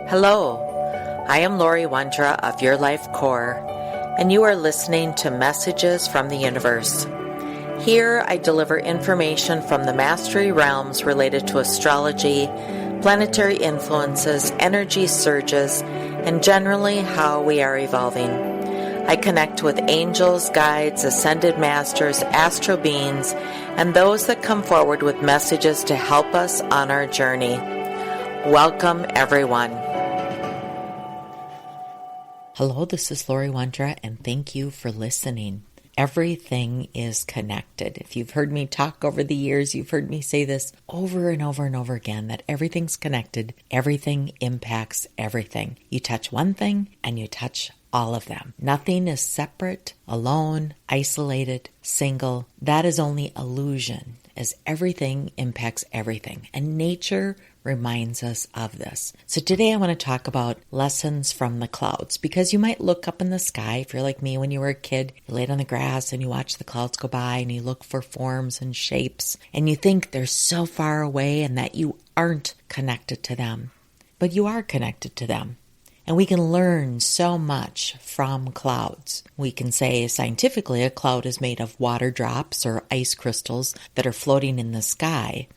Hello, I am Laurie of Your Life Core, and you are listening to Messages from the Universe. Here I deliver information from the mastery realms related to astrology, planetary influences, energy surges, and generally how we are evolving. I connect with angels, guides, ascended masters, astral beings, and those that come forward with messages to help us on our journey. Welcome, everyone. Hello, this is Laurie and thank you for listening. Everything is connected. If you've heard me talk over the years, you've heard me say this over and over and over again, that everything's connected. Everything impacts everything. You touch one thing and you touch all of them. Nothing is separate, alone, isolated, single. That is only illusion, as everything impacts everything. And nature reminds us of this. So today I want to talk about lessons from the clouds, because you might look up in the sky. If you're like me, when you were a kid, you laid on the grass and you watch the clouds go by and you look for forms and shapes and you think they're so far away and that you aren't connected to them. But you are connected to them. And we can learn so much from clouds. We can say scientifically a cloud is made of water drops or ice crystals that are floating in the sky.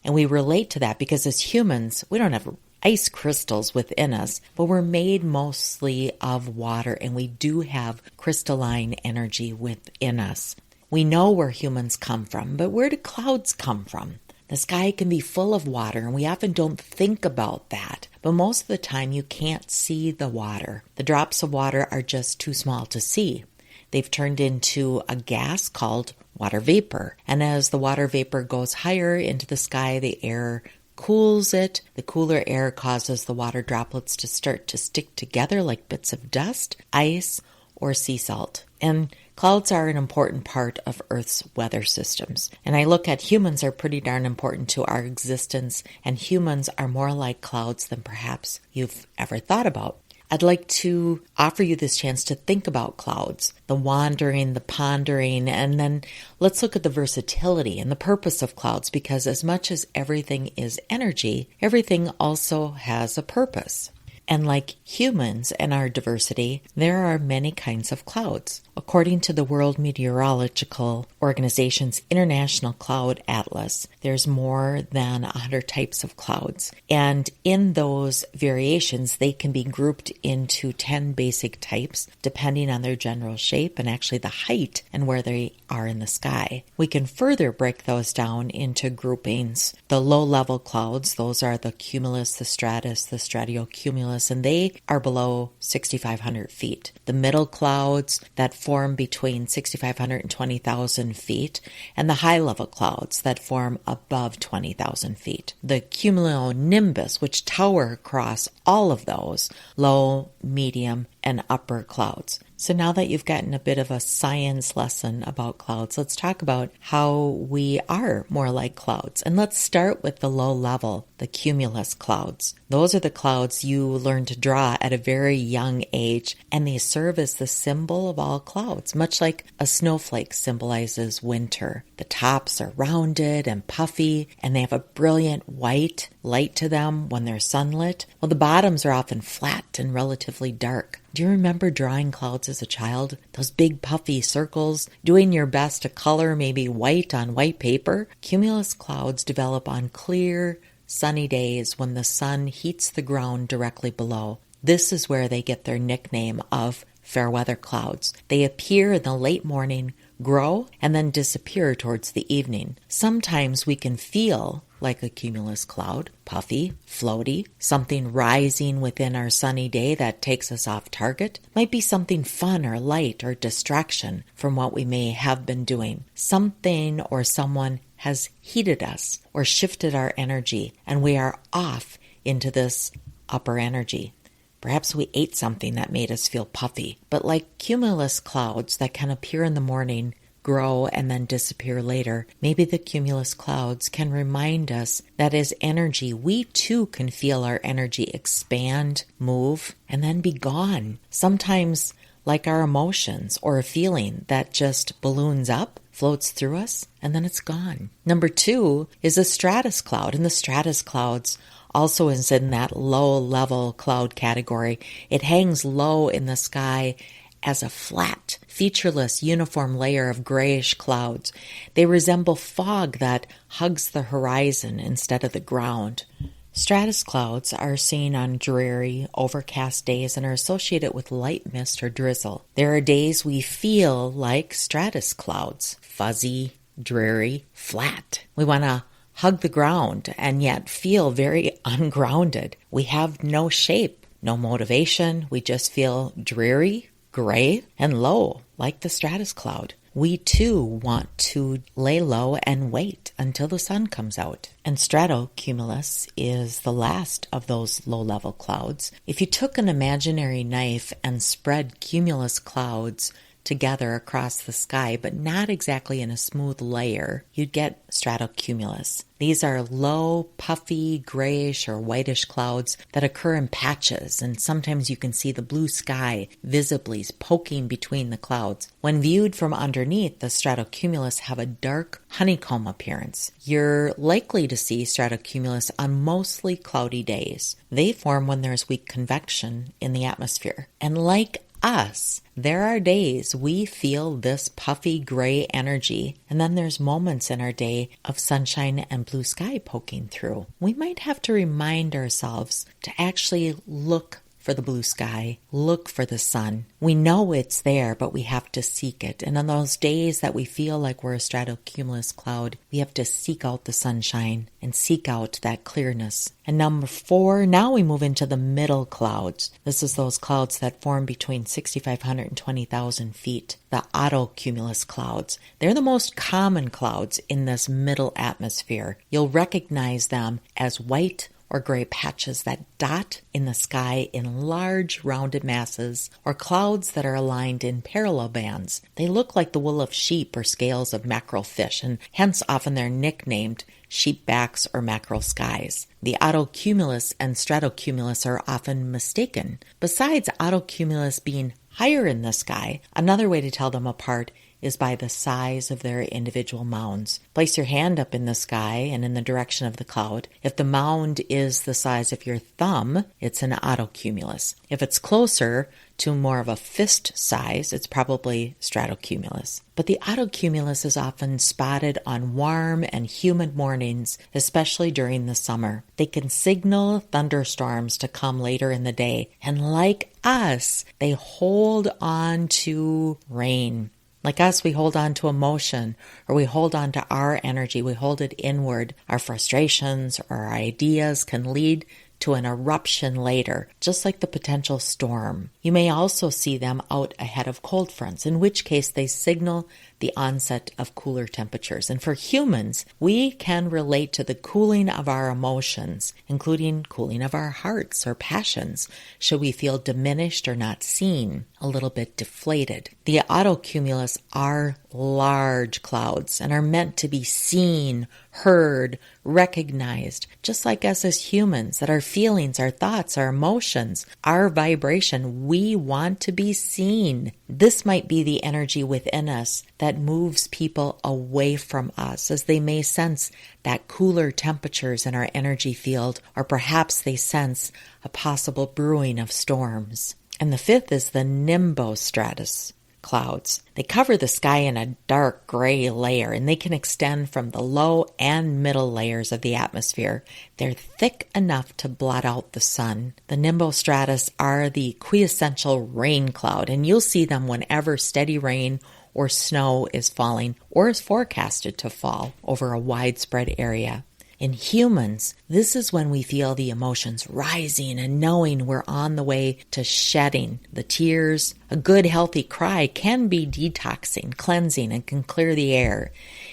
And we relate to that because as humans, we don't have ice crystals within us, but we're made mostly of water and we do have crystalline energy within us. We know where humans come from, but where do clouds come from? The sky can be full of water and we often don't think about that. But most of the time you can't see the water. The drops of water are just too small to see. They've turned into a gas called water vapor. And as the water vapor goes higher into the sky, the air cools it. The cooler air causes the water droplets to start to stick together like bits of dust, ice, or sea salt. And clouds are an important part of Earth's weather systems. And I look at humans are pretty darn important to our existence, and humans are more like clouds than perhaps you've ever thought about. I'd like to offer you this chance to think about clouds, the wandering, the pondering, and then let's look at the versatility and the purpose of clouds, because as much as everything is energy, everything also has a purpose. And like humans and our diversity, there are many kinds of clouds. According to the World Meteorological Organization's International Cloud Atlas, there's more than 100 types of clouds. And in those variations, they can be grouped into 10 basic types, depending on their general shape and actually the height and where they are in the sky. We can further break those down into groupings. The low-level clouds, those are the cumulus, the stratus, the stratocumulus, and they are below 6,500 feet. The middle clouds that form between 6,500 and 20,000 feet, and the high-level clouds that form above 20,000 feet. The cumulonimbus, which tower across all of those low, medium, and upper clouds. So now that you've gotten a bit of a science lesson about clouds, let's talk about how we are more like clouds. And let's start with the low level, the cumulus clouds. Those are the clouds you learn to draw at a very young age, and they serve as the symbol of all clouds, much like a snowflake symbolizes winter. The tops are rounded and puffy, and they have a brilliant white light to them when they're sunlit. Well, the bottoms are often flat and relatively dark. Do you remember drawing clouds as a child? Those big puffy circles, doing your best to color maybe white on white paper? Cumulus clouds develop on clear, sunny days when the sun heats the ground directly below. This is where they get their nickname of fair weather clouds. They appear in the late morning, grow, and then disappear towards the evening. Sometimes we can feel like a cumulus cloud, puffy, floaty, something rising within our sunny day that takes us off target. Might be something fun or light or distraction from what we may have been doing. Something or someone has heated us or shifted our energy, and we are off into this upper energy. Perhaps we ate something that made us feel puffy. But like cumulus clouds that can appear in the morning, grow, and then disappear later, maybe the cumulus clouds can remind us that as energy, we too can feel our energy expand, move, and then be gone. Sometimes like our emotions or a feeling that just balloons up, floats through us, and then it's gone. Number 2 is a stratus cloud, and the stratus clouds also is in that low-level cloud category. It hangs low in the sky as a flat, featureless, uniform layer of grayish clouds. They resemble fog that hugs the horizon instead of the ground. Stratus clouds are seen on dreary, overcast days and are associated with light mist or drizzle. There are days we feel like stratus clouds, fuzzy, dreary, flat. We want to hug the ground and yet feel very ungrounded. We have no shape, no motivation. We just feel dreary, gray, and low, like the stratus cloud. We too want to lay low and wait until the sun comes out. And stratocumulus is the last of those low-level clouds. If you took an imaginary knife and spread cumulus clouds together across the sky, but not exactly in a smooth layer, you'd get stratocumulus. These are low, puffy, grayish or whitish clouds that occur in patches, and sometimes you can see the blue sky visibly poking between the clouds. When viewed from underneath, the stratocumulus have a dark honeycomb appearance. You're likely to see stratocumulus on mostly cloudy days. They form when there's weak convection in the atmosphere. And like us, there are days we feel this puffy gray energy, and then there's moments in our day of sunshine and blue sky poking through. We might have to remind ourselves to actually look for the blue sky, look for the sun. We know it's there, but we have to seek it. And on those days that we feel like we're a stratocumulus cloud, we have to seek out the sunshine and seek out that clearness. And number 4, now we move into the middle clouds. This is those clouds that form between 6,500 and 20,000 feet, the autocumulus clouds. They're the most common clouds in this middle atmosphere. You'll recognize them as white or gray patches that dot in the sky in large rounded masses, or clouds that are aligned in parallel bands. They look like the wool of sheep or scales of mackerel fish, and hence often they're nicknamed sheepbacks or mackerel skies. The autocumulus and stratocumulus are often mistaken. Besides autocumulus being higher in the sky, another way to tell them apart is by the size of their individual mounds. Place your hand up in the sky and in the direction of the cloud. If the mound is the size of your thumb, it's an autocumulus. If it's closer to more of a fist size, it's probably stratocumulus. But the autocumulus is often spotted on warm and humid mornings, especially during the summer. They can signal thunderstorms to come later in the day, and like us, they hold on to rain. Like us, we hold on to emotion, or we hold on to our energy. We hold it inward. Our frustrations or our ideas can lead to an eruption later, just like the potential storm. You may also see them out ahead of cold fronts, in which case they signal the onset of cooler temperatures. And for humans, we can relate to the cooling of our emotions, including cooling of our hearts or passions, should we feel diminished or not seen, a little bit deflated. The autocumulus are large clouds and are meant to be seen, heard, recognized, just like us as humans, that our feelings, our thoughts, our emotions, our vibration, we want to be seen. This might be the energy within us that moves people away from us, as they may sense that cooler temperatures in our energy field, or perhaps they sense a possible brewing of storms. And the 5th is the nimbostratus clouds. They cover the sky in a dark gray layer, and they can extend from the low and middle layers of the atmosphere. They're thick enough to blot out the sun. The nimbostratus are the quintessential rain cloud, and you'll see them whenever steady rain or snow is falling or is forecasted to fall over a widespread area. In humans, this is when we feel the emotions rising and knowing we're on the way to shedding the tears. A good, healthy cry can be detoxing, cleansing, and can clear the air.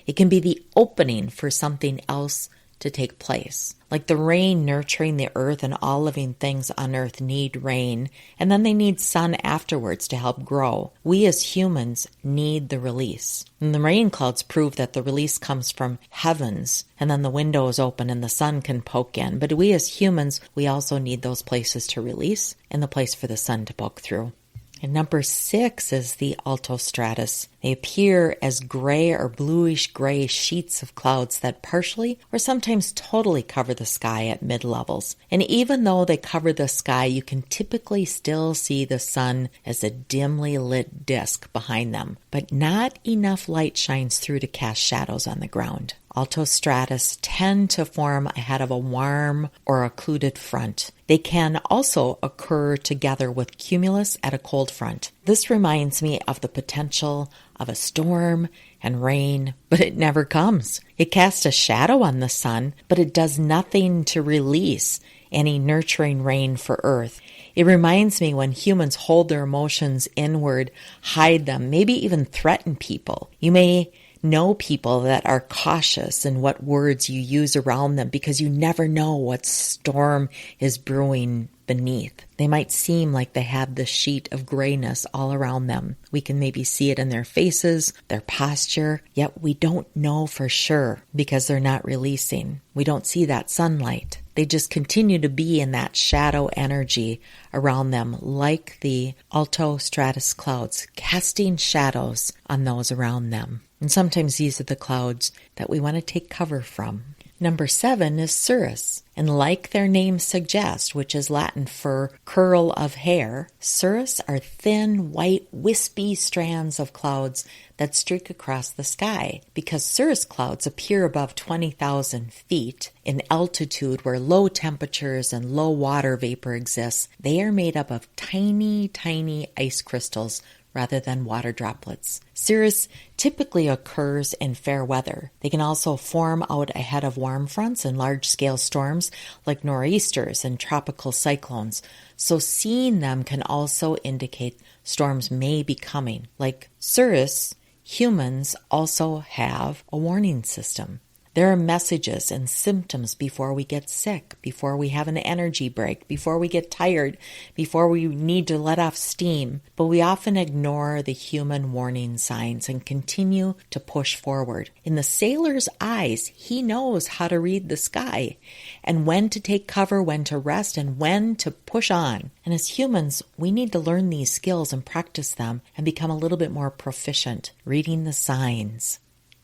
It can be the opening for something else to take place. Like the rain nurturing the earth, and all living things on earth need rain, and then they need sun afterwards to help grow. We as humans need the release. And the rain clouds prove that the release comes from heavens, and then the window is open and the sun can poke in. But we as humans, we also need those places to release and the place for the sun to poke through. And number 6 is the altostratus. They appear as gray or bluish-gray sheets of clouds that partially or sometimes totally cover the sky at mid-levels. And even though they cover the sky, you can typically still see the sun as a dimly lit disk behind them, but not enough light shines through to cast shadows on the ground. Altostratus tend to form ahead of a warm or occluded front. They can also occur together with cumulus at a cold front. This reminds me of the potential of a storm and rain, but it never comes. It casts a shadow on the sun, but it does nothing to release any nurturing rain for Earth. It reminds me when humans hold their emotions inward, hide them, maybe even threaten people. You may know people that are cautious in what words you use around them because you never know what storm is brewing beneath. They might seem like they have this sheet of grayness all around them. We can maybe see it in their faces, their posture, yet we don't know for sure because they're not releasing. We don't see that sunlight. They just continue to be in that shadow energy around them, like the altostratus clouds, casting shadows on those around them. And sometimes these are the clouds that we want to take cover from. Number 7 is cirrus. And like their name suggests, which is Latin for curl of hair, cirrus are thin, white, wispy strands of clouds that streak across the sky. Because cirrus clouds appear above 20,000 feet in altitude where low temperatures and low water vapor exists, they are made up of tiny, tiny ice crystals rather than water droplets. Cirrus typically occurs in fair weather. They can also form out ahead of warm fronts and large-scale storms like nor'easters and tropical cyclones. So seeing them can also indicate storms may be coming. Like cirrus, humans also have a warning system. There are messages and symptoms before we get sick, before we have an energy break, before we get tired, before we need to let off steam. But we often ignore the human warning signs and continue to push forward. In the sailor's eyes, he knows how to read the sky and when to take cover, when to rest, and when to push on. And as humans, we need to learn these skills and practice them and become a little bit more proficient reading the signs.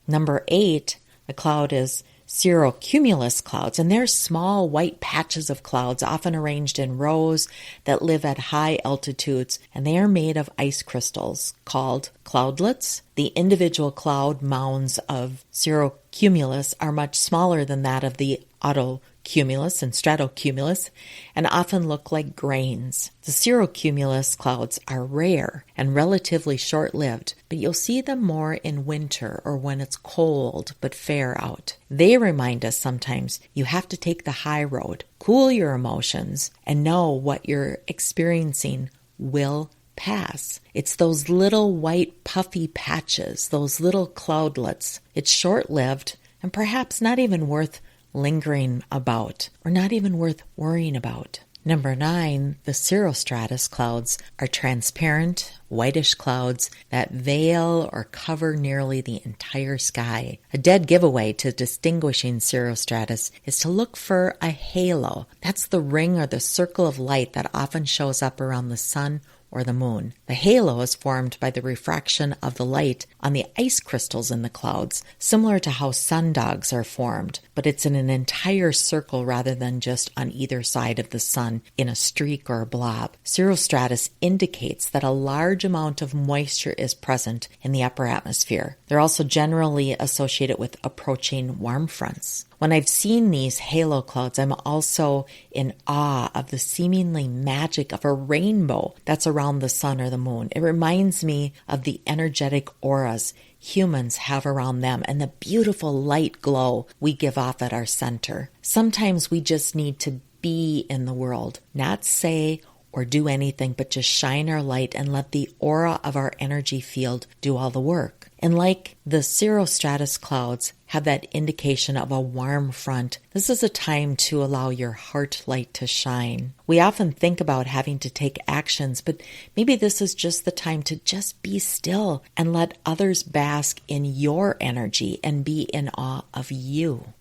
Number 8, the cloud is cirrocumulus clouds, and they're small white patches of clouds often arranged in rows that live at high altitudes, and they are made of ice crystals called cloudlets. The individual cloud mounds of cirrocumulus are much smaller than that of the autocumulus and stratocumulus and often look like grains. The cirrocumulus clouds are rare and relatively short-lived, but you'll see them more in winter or when it's cold but fair out. They remind us sometimes you have to take the high road, cool your emotions, and know what you're experiencing will pass. It's those little white puffy patches, those little cloudlets. It's short-lived and perhaps not even worth lingering about or not even worth worrying about. Number 9, the cirrostratus clouds are transparent, whitish clouds that veil or cover nearly the entire sky. A dead giveaway to distinguishing cirrostratus is to look for a halo. That's the ring or the circle of light that often shows up around the sun or the moon. The halo is formed by the refraction of the light on the ice crystals in the clouds, similar to how sundogs are formed, but it's in an entire circle rather than just on either side of the sun in a streak or a blob. Cirrostratus indicates that a large amount of moisture is present in the upper atmosphere. They're also generally associated with approaching warm fronts. When I've seen these halo clouds, I'm also in awe of the seemingly magic of a rainbow that's around the sun or the moon. It reminds me of the energetic auras humans have around them and the beautiful light glow we give off at our center. Sometimes we just need to be in the world, not say or do anything, but just shine our light and let the aura of our energy field do all the work. And like the cirrostratus clouds have that indication of a warm front, this is a time to allow your heart light to shine. We often think about having to take actions, but maybe this is just the time to just be still and let others bask in your energy and be in awe of you.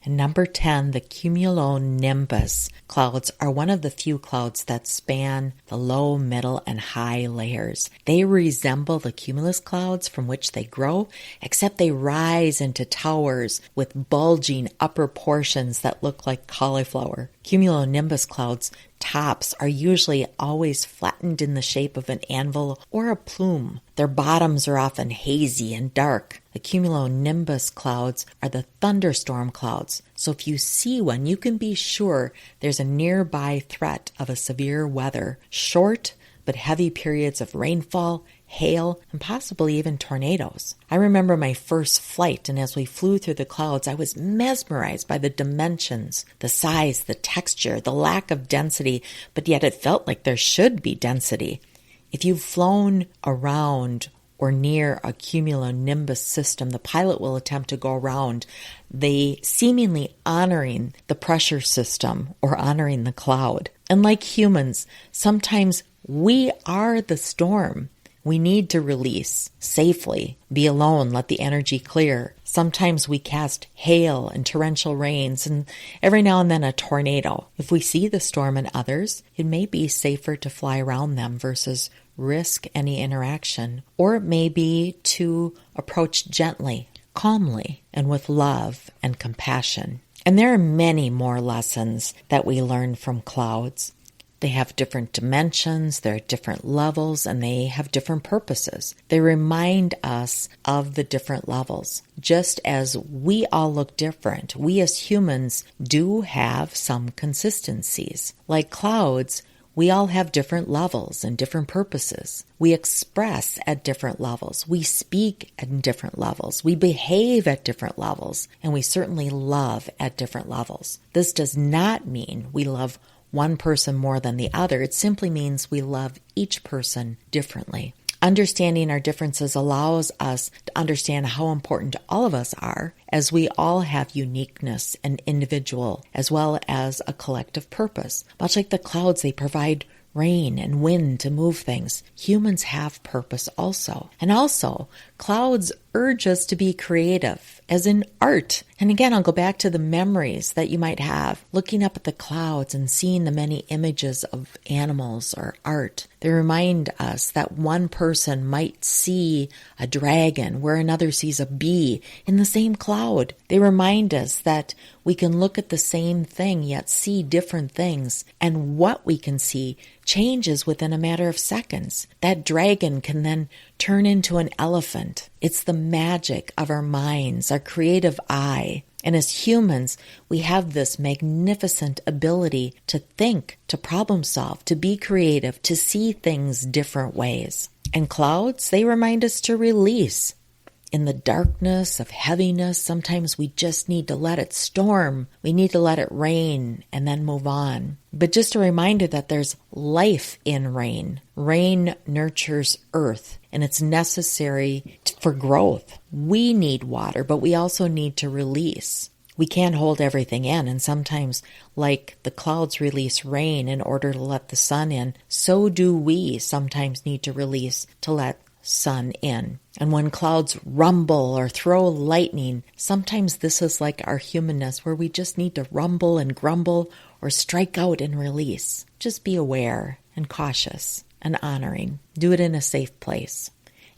And number 10, the cumulonimbus clouds are one of the few clouds that span the low, middle, and high layers. They resemble the cumulus clouds from which they grow, except they rise into towers with bulging upper portions that look like cauliflower. Cumulonimbus clouds tops are usually always flattened in the shape of an anvil or a plume. Their bottoms are often hazy and dark. The cumulonimbus clouds are the thunderstorm clouds, so if you see one, you can be sure there's a nearby threat of a severe weather, short but heavy periods of rainfall, hail, and possibly even tornadoes. I remember my first flight, and as we flew through the clouds, I was mesmerized by the dimensions, the size, the texture, the lack of density, but yet it felt like there should be density. If you've flown around or near a cumulonimbus system, the pilot will attempt to go around the seemingly honoring the pressure system or honoring the cloud. And like humans, sometimes we are the storm. We need to release safely, be alone, let the energy clear. Sometimes we cast hail and torrential rains and every now and then a tornado. If we see the storm in others, it may be safer to fly around them versus risk any interaction. Or it may be to approach gently, calmly, and with love and compassion. And there are many more lessons that we learn from clouds. They have different dimensions, they're at different levels, and they have different purposes. They remind us of the different levels. Just as we all look different, we as humans do have some consistencies. Like clouds, we all have different levels and different purposes. We express at different levels. We speak at different levels. We behave at different levels. And we certainly love at different levels. This does not mean we love one person more than the other. It simply means we love each person differently. Understanding our differences allows us to understand how important all of us are, as we all have uniqueness and individual, as well as a collective purpose. Much like the clouds, they provide rain and wind to move things. Humans have purpose also. And also, clouds urge us to be creative, as in art. And again, I'll go back to the memories that you might have, looking up at the clouds and seeing the many images of animals or art. They remind us that one person might see a dragon where another sees a bee in the same cloud. They remind us that we can look at the same thing yet see different things, and what we can see changes within a matter of seconds. That dragon can then turn into an elephant. It's the magic of our minds, our creative eye. And as humans, we have this magnificent ability to think, to problem solve, to be creative, to see things different ways. And clouds, they remind us to release. In the darkness of heaviness, sometimes we just need to let it storm. We need to let it rain and then move on. But just a reminder that there's life in rain. Rain nurtures earth, and it's necessary for growth. We need water, but we also need to release. We can't hold everything in, and sometimes, like the clouds release rain in order to let the sun in, so do we sometimes need to release to let sun in. And when clouds rumble or throw lightning, sometimes this is like our humanness, where we just need to rumble and grumble or strike out and release. Just be aware and cautious and honoring. Do it in a safe place.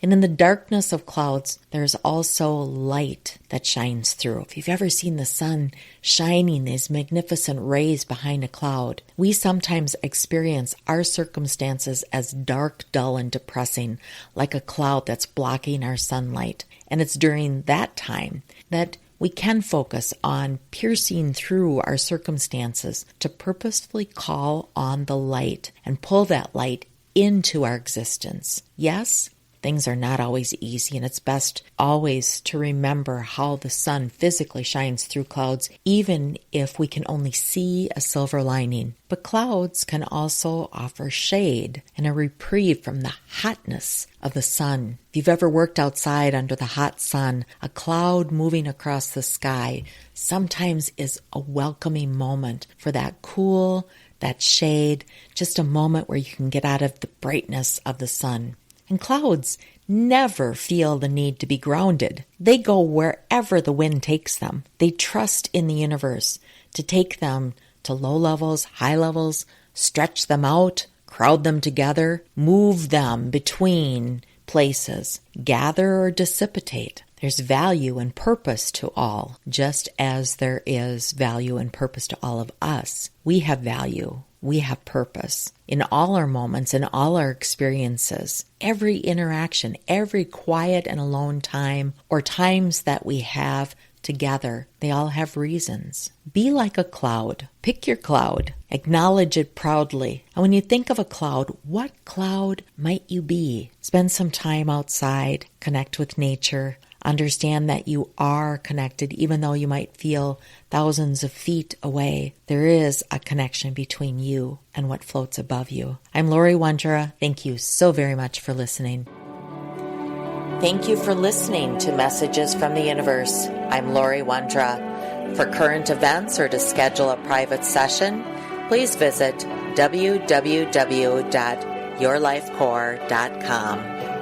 And in the darkness of clouds, there's also light that shines through. If you've ever seen the sun shining these magnificent rays behind a cloud, we sometimes experience our circumstances as dark, dull, and depressing, like a cloud that's blocking our sunlight. And it's during that time that we can focus on piercing through our circumstances to purposefully call on the light and pull that light into our existence. Yes, things are not always easy, and it's best always to remember how the sun physically shines through clouds, even if we can only see a silver lining. But clouds can also offer shade and a reprieve from the hotness of the sun. If you've ever worked outside under the hot sun, a cloud moving across the sky sometimes is a welcoming moment for that cool, that shade, just a moment where you can get out of the brightness of the sun. And clouds never feel the need to be grounded. They go wherever the wind takes them. They trust in the universe to take them to low levels, high levels, stretch them out, crowd them together, move them between places, gather or dissipate. There's value and purpose to all, just as there is value and purpose to all of us. We have value. We have purpose in all our moments, in all our experiences. Every interaction, every quiet and alone time, or times that we have together, they all have reasons. Be like a cloud. Pick your cloud. Acknowledge it proudly. And when you think of a cloud, what cloud might you be? Spend some time outside, connect with nature. Understand that you are connected, even though you might feel thousands of feet away. There is a connection between you and what floats above you. I'm Laurie Wondra. Thank you so very much for listening. Thank you for listening to Messages from the Universe. I'm Laurie Wondra. For current events or to schedule a private session, please visit www.yourlifecore.com.